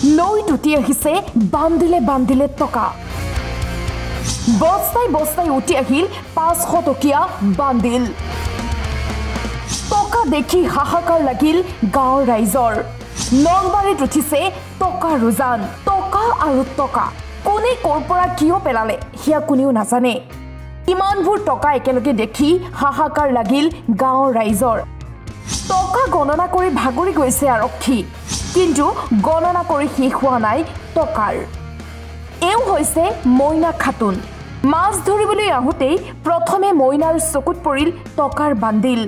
নৈত উঠি আহিছে বান্দিলে বান্দিলে টকা বস্তাই বস্তাই উঠি আহিল 500 টকীয়া বান্দিল টকা দেখি হাহাকাৰ লাগিল গাঁৱৰ ৰাইজৰ নলবাৰীত উঠিছে টকাৰ ৰুজান টকা আৰু টকা কোনে ক'ৰ পৰা কিয় পেলালে হিয়া কোনেও নাজানে ইমানবোৰ টকা একেলগে দেখি হাহাকাৰ লাগিল গাঁৱৰ ৰাইজৰ টকা গণনা কৰি ভাগৰি গৈছে আৰক্ষী কিন্তু গণনা কৰি শেষ হোৱা নাই টকাৰ এও হৈছে মইনা খাতুন মাছ ধৰিবলৈ আহোঁতেই প্ৰথমে মইনাৰ চকুত পৰিল টকাৰ বান্দিল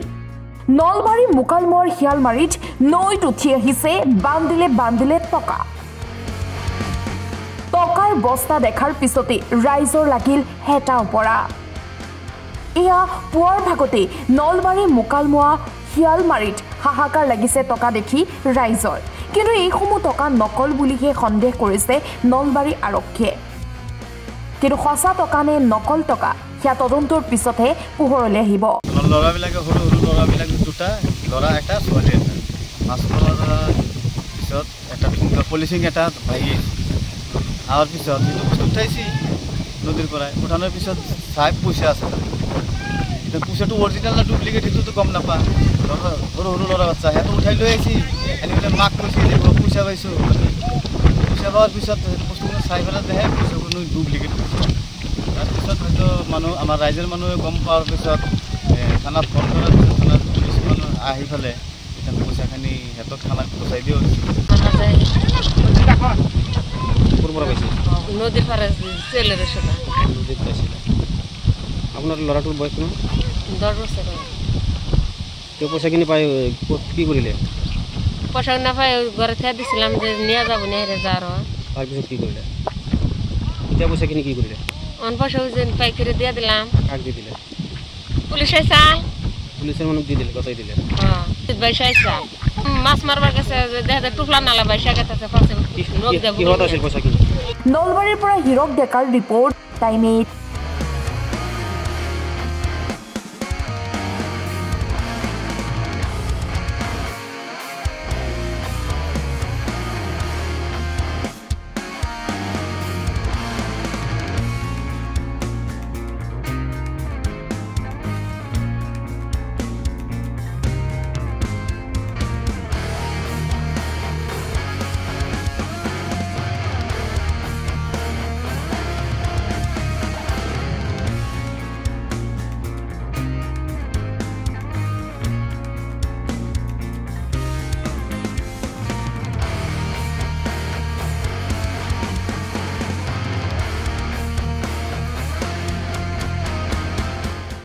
নলবাৰী মুকালমৰ শিয়ালমাৰীত নৈত উঠি আহিছে বান্দিলে বান্দিলে টকা টকাৰ বস্তা দেখাৰ পিছতে ৰাইজৰ লাগিল হেতা ওপৰা এয়া পুৱাৰ ভাগতে নলবাৰী মুকালমোৱা শিয়ালমাৰীত হাহাকাৰ লাগিছে টকা দেখি ৰাইজৰ কিন্তু এইসমূহ টকা নকল বুলিহে সন্দেহ কৰিছে নলবাৰী আৰক্ষীয়ে কিন্তু সঁচা টকা নে নকল টকা সেয়া তদন্তৰ পিছতহে পোহৰলৈ আহিব ল'ৰাবিলাকে সৰু সৰু ল'ৰাবিলাক দুটা ল'ৰা এটা ছোৱালী এটা মাছ ধৰাৰ পিছত এটা পলিচিং এটা ভাগি আহাৰ পিছত সেইটো বস্তু উঠাইছি নদীৰ পৰাই উঠানোৰ পিছত চাই পইচা আছে এতিয়া পইচাটো অৰিজিনেল না ডুপ্লিকেট সেইটোতো গম নাপা সৰু সৰু ল'ৰা বাচ্চা সিহঁতে উঠাই লৈ আহিছি এনেকৈ মাক কৈছে যে পইচা পাইছোঁ পইচা পোৱাৰ পিছত সেইটো বস্তুখিনি চাই পেলাই দেহে পইচাবোৰ ডুপ্লিকেট তাৰপিছত হয়তো মানুহ আমাৰ ৰাইজৰ মানুহে গম পোৱাৰ পিছত থানাত ফোন কৰাৰ পিছত থানাত পুলিচ মানুহ আহি পেলাই পইচাখিনি সিহঁতক থানাত পচাই দিওঁ ক'ৰ পৰা পাইছে নদীৰ পাৰে চেলেৰ নদীত পাইছিলে আপোনাৰ ল'ৰাটোৰ বয়স কিমান 10 বছৰ তেওঁ পইচাখিনি পাই কি কৰিলে পইচা নাপাই ঘৰত থৈ দিছিলাম যে নিয়ে যাব নেহেৰে যা আৰু তাৰপিছত কি কৰিলে এতিয়া পইচাখিনি কি কৰিলে অন পইচা যে পাইকারি দিয়ে দিলাম কাক দি দিলে পুলিশে চাল পুলিশের মানুষ দি দিলে কতই দিলে হ্যাঁ বাইশাই চাল মাছ মারবার কাছে দেখে টুকলা নালা বাইশা গেছে পাশে নখ দেব কি হতা আছিল পইচা কি নলবাৰীৰ পৰা হিৰক ডেকাৰ ৰিপৰ্ট টাইম 8